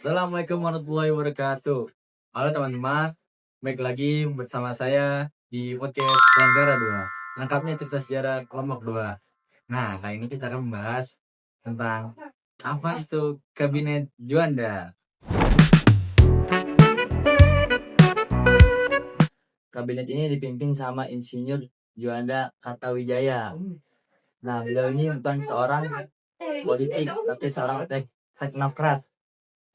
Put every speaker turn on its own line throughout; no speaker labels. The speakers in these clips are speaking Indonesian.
Assalamualaikum warahmatullahi wabarakatuh. Halo teman-teman, baik lagi bersama saya di podcast Pelantara 2. Lengkapnya cerita sejarah kelompok 2. Nah, kali ini kita akan membahas tentang apa itu Kabinet Juanda. Kabinet ini dipimpin sama Insinyur Juanda Kartawijaya. Nah, beliau ini bukan seorang politik, tapi seorang teknokrat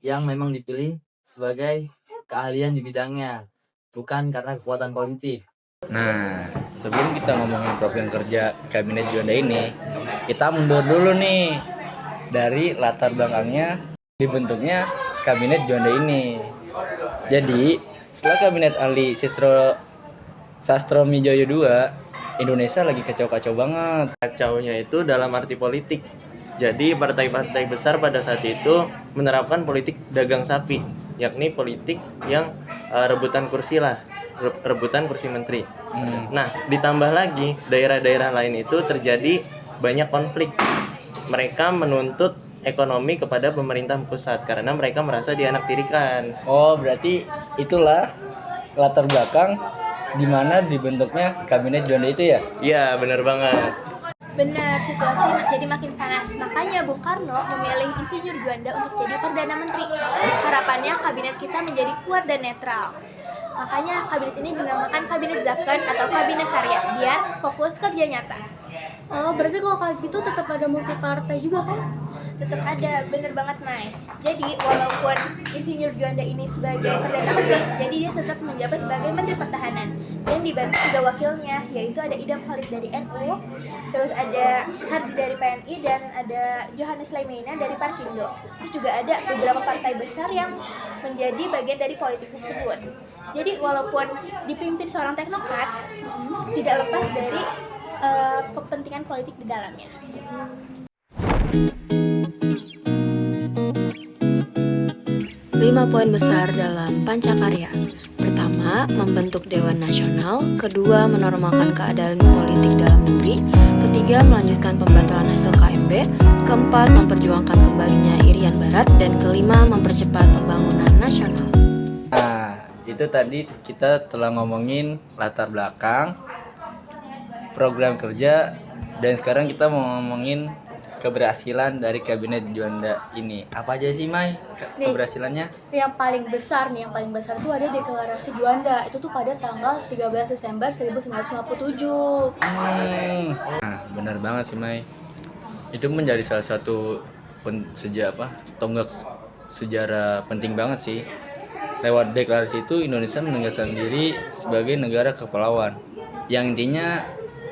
yang memang dipilih sebagai keahlian di bidangnya, bukan karena kekuatan politik.
Nah, sebelum kita ngomongin program kerja Kabinet Juanda ini, kita mundur dulu nih dari latar belakangnya dibentuknya Kabinet Juanda ini. Jadi, setelah Kabinet Ali Sastromijoyo II, Indonesia lagi kacau-kacau banget.
Kacaunya itu dalam arti politik. Jadi partai-partai besar pada saat itu menerapkan politik dagang sapi, yakni politik yang rebutan kursi menteri. Nah, ditambah lagi daerah-daerah lain itu terjadi banyak konflik. Mereka menuntut ekonomi kepada pemerintah pusat karena mereka merasa dianaktirikan.
Oh, berarti itulah latar belakang di mana dibentuknya Kabinet Juanda itu ya?
Iya, benar banget.
Benar, situasi jadi makin panas. Makanya Bung Karno memilih Insinyur Juanda untuk jadi Perdana Menteri. Harapannya kabinet kita menjadi kuat dan netral. Makanya kabinet ini dinamakan Kabinet Zakon atau Kabinet Karya, biar fokus kerja nyata.
Oh, berarti kalau kayak gitu tetap ada multi partai juga kan?
Tetap ada, bener banget Mai. Jadi walaupun Insinyur Juanda ini sebagai Perdana Menteri, jadi dia tetap menjabat sebagai Menteri Pertahanan. Dan dibantu tiga wakilnya, yaitu ada Idam Khalid dari NU, terus ada Hardi dari PNI, dan ada Johannes Leimena dari Parkindo. Terus juga ada beberapa partai besar yang menjadi bagian dari politik tersebut. Jadi walaupun dipimpin seorang teknokrat, tidak lepas dari kepentingan politik di dalamnya.
5 poin besar dalam Pancakarya. Pertama, membentuk Dewan Nasional. Kedua, menormalkan keadaan politik dalam negeri. Ketiga, melanjutkan pembatalan hasil KMB. Keempat, memperjuangkan kembalinya Irian Barat. Dan kelima, mempercepat pembangunan nasional.
Nah, itu tadi kita telah ngomongin latar belakang, program kerja, dan sekarang kita mau ngomongin keberhasilan dari Kabinet Juanda ini. Apa aja sih, Mai? Keberhasilannya?
Yang paling besar itu ada deklarasi Juanda. Itu tuh pada tanggal 13 Desember 1957.
Nah, benar banget sih, Mai. Itu menjadi salah satu tonggak sejarah penting banget sih. Lewat deklarasi itu Indonesia menegaskan diri sebagai negara kepulauan. Yang intinya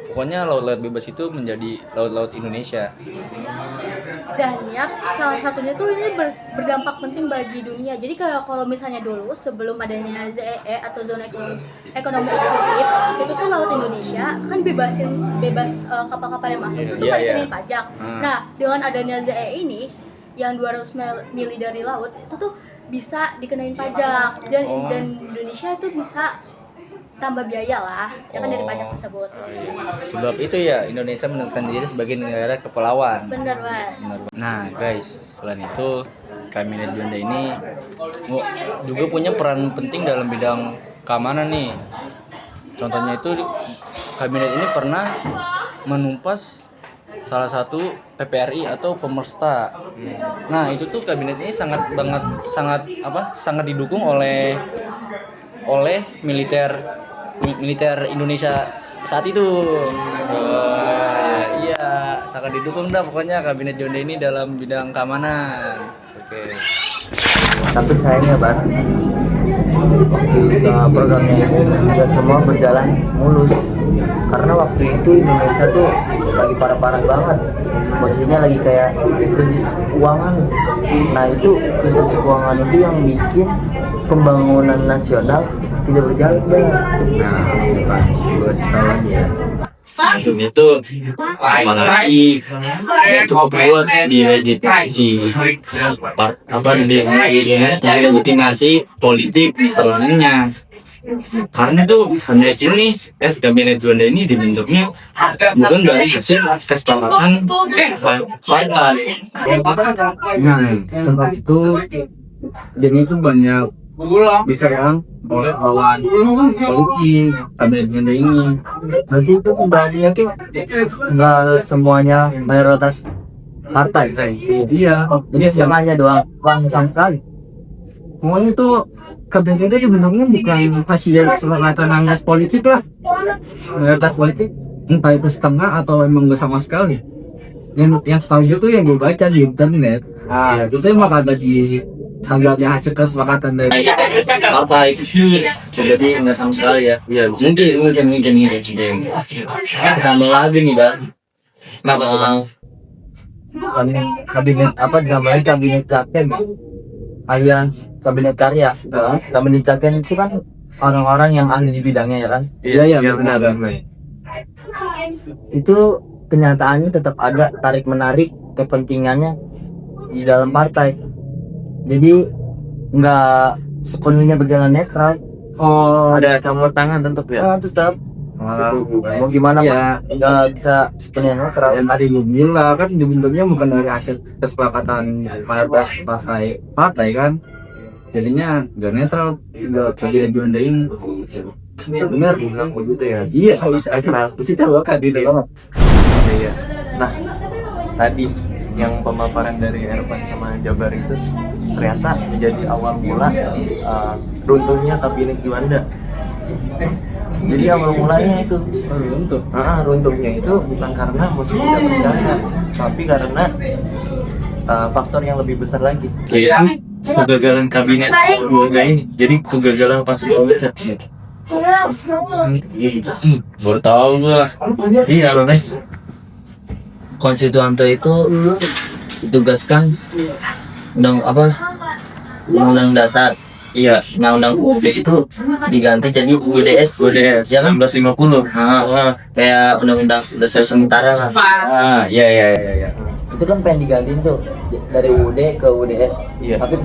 pokoknya laut-laut bebas itu menjadi laut-laut Indonesia.
Dan ya, salah satunya tuh ini berdampak penting bagi dunia. Jadi kayak kalau misalnya dulu sebelum adanya ZEE atau zona ekonomi eksklusif, itu tuh laut Indonesia kan bebas kapal-kapal yang masuk itu tuh kan dikenain pajak. Nah, dengan adanya ZEE ini yang 200 mili dari laut itu tuh bisa dikenain pajak dan Indonesia itu bisa tambah biaya lah ya kan dari pajak tersebut.
Sebab itu ya Indonesia menetapkan diri sebagai negara kepulauan.
Benar banget.
Nah guys, selain itu Kabinet Juanda ini juga punya peran penting dalam bidang keamanan nih. Contohnya itu kabinet ini pernah menumpas salah satu PPRI atau Pemersta. Nah itu tuh kabinet ini sangat didukung oleh militer Indonesia saat itu. Iya, sangat didukung dah pokoknya Kabinet Juanda ini dalam bidang keamanan. Oke.
Tapi sayangnya waktu programnya ini tidak semua berjalan mulus, karena waktu itu Indonesia tuh lagi parah-parah banget, posisinya lagi kayak krisis keuangan. Nah itu krisis keuangan itu yang bikin pembangunan nasional tidak berjalan. Nah, gue tahu lagi ya. Ini tuh apalagi coba dia si legitimasi politik perlahannya, karena tuh sampai sini Kabinet Juanda ini dibentuknya bukan dari hasil kesepakatan partai. Nah, sebab itu
jadi itu banyak diserang oleh lawan politik kabinet Juanda ini.
Berarti itu pembahasannya tuh nggak semuanya mayoritas partai.
Iya,
Jadi semuanya doang sama sekali.
pokoknya tuh kabinet itu dibentuknya bukan hasil kesepakatan mayoritas politik lah, mayoritas politik entah itu setengah atau emang nggak sama sekali. Yang setahu gue tuh yang gue baca di internet, ya itu emang kagak ada hasil kesepakatan dari
Partai jadi nggak sama sekali ya.
Iya,
Mungkin. Tambah lagi nih kan.
Kenapa tuh, Bang?
Kabinet apa namanya, kabinet Caken, alias kabinet karya. Kabinet Caken itu kan orang-orang yang ahli di bidangnya ya kan.
iya benar.
Itu kenyataannya tetap ada tarik menarik kepentingannya di dalam partai. Jadi nggak sepenuhnya berjalan netral.
Oh,
Ada campur tangan tentu ya.
Tetap mau gimana
ya.
nggak bisa sepenuhnya netral.
Yang tadi gue bilang kan dibentuknya bukan dari hasil kesepakatan mayoritas partai kan, jadinya nggak netral, nggak kabinet Juanda ini. Benar bilang begitu ya. Iya, bisa kenal. Bisa coba kan di dalam.
Iya. Nah, tadi yang pemaparan dari Ervan sama Jabar itu ternyata menjadi awal mula runtuhnya kabinet Juanda. Jadi awal mulanya itu runtuhnya itu bukan karena musuh tidak percaya, tapi karena faktor yang lebih besar lagi.
Iya, kegagalan kabinet Juanda ini. Jadi kegagalan pasti Juanda. Baru tahu gua. Iya, loh, guys.
Konstituante itu ditugaskan undang-undang dasar.
Iya,
Undang-undang UUD itu diganti jadi UUDS. Ya kan?
1950.
Kayak undang-undang dasar sementara lah.
Iya.
Itu kan pengen digantiin tuh dari UUD ke UUDS.
Iya.
Tapi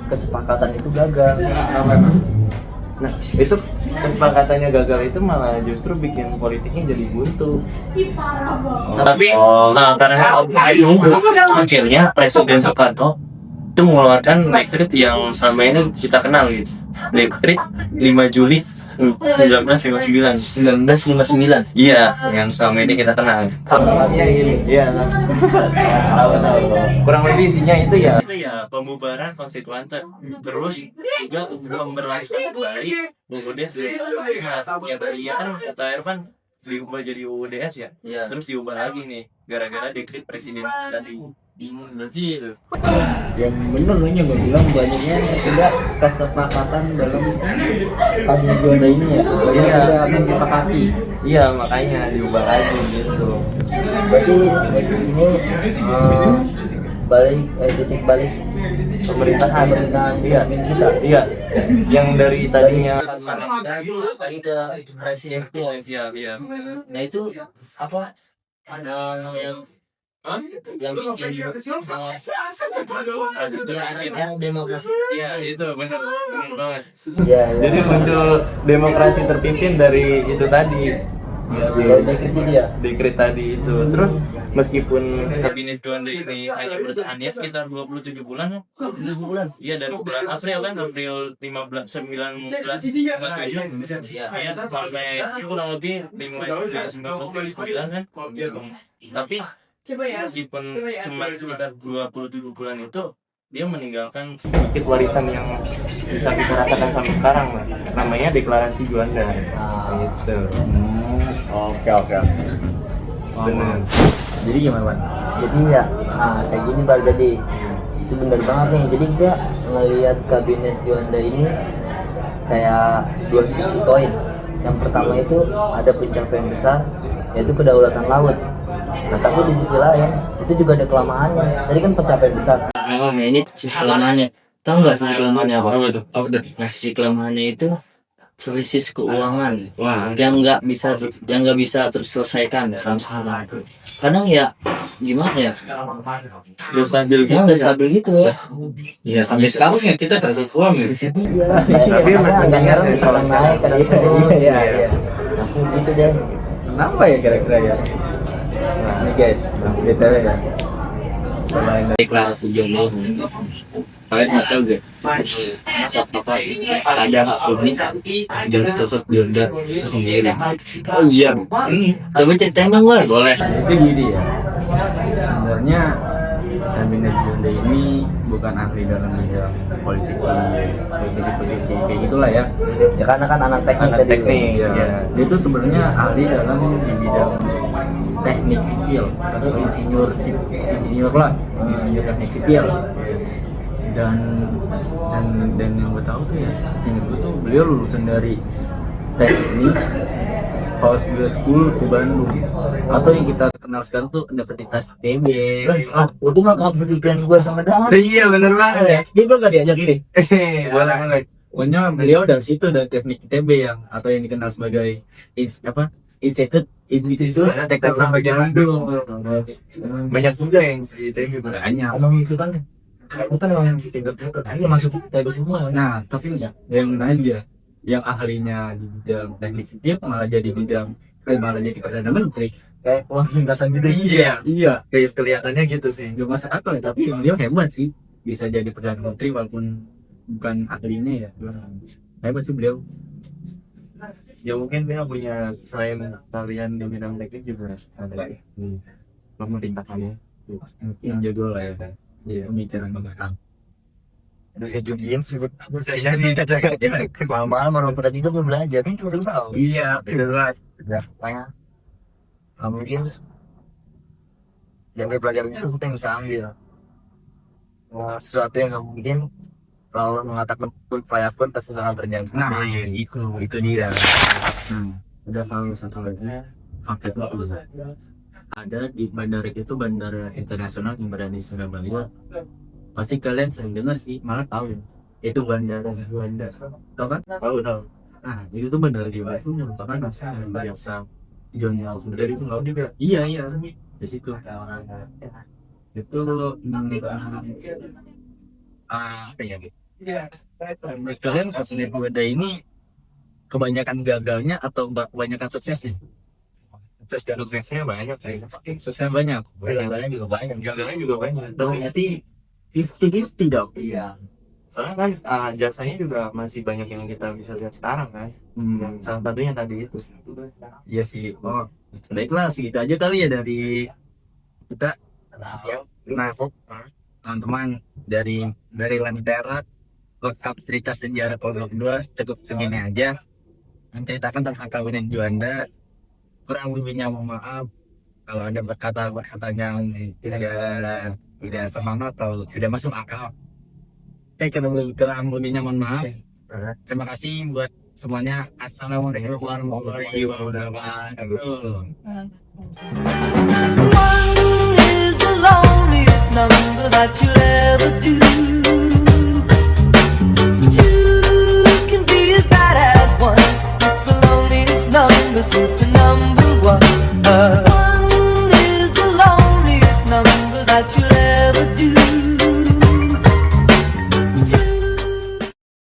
kesepakatan itu gagal.
Nah, itu kesepakatannya gagal itu malah justru bikin politiknya jadi buntu.
Tapi karena akhirnya Presiden Soekarno itu mengeluarkan dekret yang selama ini kita kenal gitu. Dekret 5 Juli 1959.
1959.
Iya, yang selama ini kita kenal.
Iya. Tahu. Kurang lebih isinya itu ya.
Itu ya pembubaran konstituante, terus juga pemberlakuan kembali UUDS. Ya tadi kan kata Ervan diubah jadi UUDS ya.
Iya.
Terus diubah lagi nih gara-gara dekret presiden tadi. Berarti
Yang bener nya gue bilang banyaknya tidak kesepakatan dalam kabinet Juanda ini ya.
Iya.
Tidak menyepakati.
Iya, makanya diubah lagi gitu.
Berarti ini titik balik pemerintahan
Iya.
kita.
Iya. Yang dari tadinya
lagi ke presidensial.
iya.
Nah itu apa? Ada yang bikin yang demokrasi.
Iya, itu benar banget.
Ya,
jadi muncul demokrasi terpimpin dari itu tadi.
dekret itu ya.
Dekret tadi itu. Terus meskipun
Kabinet Juanda ini hanya bertahan ya sekitar 27 bulan. 27 bulan. Iya, dari bulan April kan, April 19 ya, sampai kurang lebih 5 kan. Tapi meskipun cuma sekitar 27 bulan itu, dia meninggalkan
sedikit warisan yang bisa kita rasakan sampai sekarang lah. Namanya deklarasi Juanda. Gitu.
Oke.
Benar.
Jadi gimana, Bang? Jadi ya, kayak gini baru jadi. Itu benar banget nih. Jadi gua ngelihat kabinet Juanda ini kayak dua sisi koin. Yang pertama itu ada pencapaian besar, yaitu kedaulatan laut. Nah, tapi di sisi lain itu juga ada kelemahannya. Tadi kan pencapaian besar. Ini sisi kelemahannya. Tahu nggak sisi kelemahannya apa?
apa tuh?
Nah, sisi kelemahannya itu krisis keuangan. Wah, yang nggak bisa terselesaikan sampai sekarang. Kadang ya gimana ya?
Udah stabil
Ya nggak stabil gitu ya.
Iya, sampai sekarang ya kita krisis uang ya.
Iya. Tapi nggak heran kalau naik kadang turun.
Iya.
Aku gitu deh.
Kenapa ya kira-kira ya? Nah, ini guys, detailnya ya. Selain
Deklarasi Juanda
kalian nggak tahu gak saat apa ada hak publik dari sosok Juanda itu sendiri. Oh iya, coba ceritain dong War. Boleh.
Itu gini ya, sebenarnya kabinet Juanda ini bukan ahli dalam bidang politisi kayak gitulah ya.
Ya karena kan anak teknik
Anak
tadi.
teknik.
Ya, dia itu sebenarnya ahli dalam di bidang teknik sipil atau insinyur lah, insinyur teknik sipil. Dan yang gue tahu tuh ya, insinyur gue tuh beliau lulusan dari teknik House School di Bandung, atau yang kita kenal sekarang tuh Universitas ITB.
Itu mah kampus gua sama Dang.
Iya bener banget.
Dia gak diajak ini.
Boleh banget.
Pokoknya beliau dari situ, dari teknik ITB yang atau yang dikenal sebagai Institut Teknologi Bandung.
Banyak juga yang cerita
Banyak.
Emang itu kan emang yang tingkat aja masuk ITB semua.
Nah, tapi ya yang lain dia yang ahlinya di bidang teknik sipil malah jadi perdana menteri.
Kayak pementasan gitu.
Iya.
kayak kelihatannya gitu sih.
Gak masuk akal ya, tapi beliau hebat sih, bisa jadi perdana menteri walaupun bukan ahlinya ya. Hebat sih beliau.
Ya mungkin dia punya, selain kalian di bidang teknik juga ada pemerintahannya.
Mungkin jago lah ya. Iya, pembicaraan belakang.
Aduh, ya Julian sih saya jadi lama-lama orang pada itu belum belajar kan cuma tahu.
Iya, beneran.
Ya, makanya nggak mungkin yang dari pelajaran itu kita yang bisa ambil. Nah, sesuatu yang nggak mungkin kalau mengatakan kun fayakun pasti akan terjadi.
Nah, itu dia.
Ada hal satu lagi, fakta itu ada di bandara itu, bandara internasional yang berada di Surabaya. Pasti kalian sering dengar sih, malah tahu ya. Itu bandara Juanda. Tahu kan?
Tahu.
Nah, itu tuh bandara Juanda itu merupakan asal biasa Juanda sebenarnya itu laut juga. Iya di situ. Itu apa ya gitu? Menurut kalian kasusnya Juanda ini kebanyakan gagalnya atau kebanyakan suksesnya?
Suksesnya banyak sih.
Suksesnya banyak.
Gagalnya juga banyak.
Gagalnya juga banyak.
Berarti 50-50 dong.
Iya.
Soalnya kan jasanya juga masih banyak yang kita bisa lihat sekarang kan. Yang salah satunya tadi itu.
Iya sih. Oh, baiklah segitu aja kali ya dari kita. Nah, teman-teman dari Lentera lengkap cerita sejarah Pondok 2 cukup segini aja. Menceritakan tentang kabinet Juanda. Kurang lebihnya mohon maaf kalau ada berkata yang tidak semangat atau sudah masuk akal. Kurang lebihnya mohon maaf. Terima kasih buat semuanya. Assalamualaikum warahmatullahi wabarakatuh.
One is the loneliest number that you'll ever do. Two can be as bad as one. It's the loneliest number since the number one.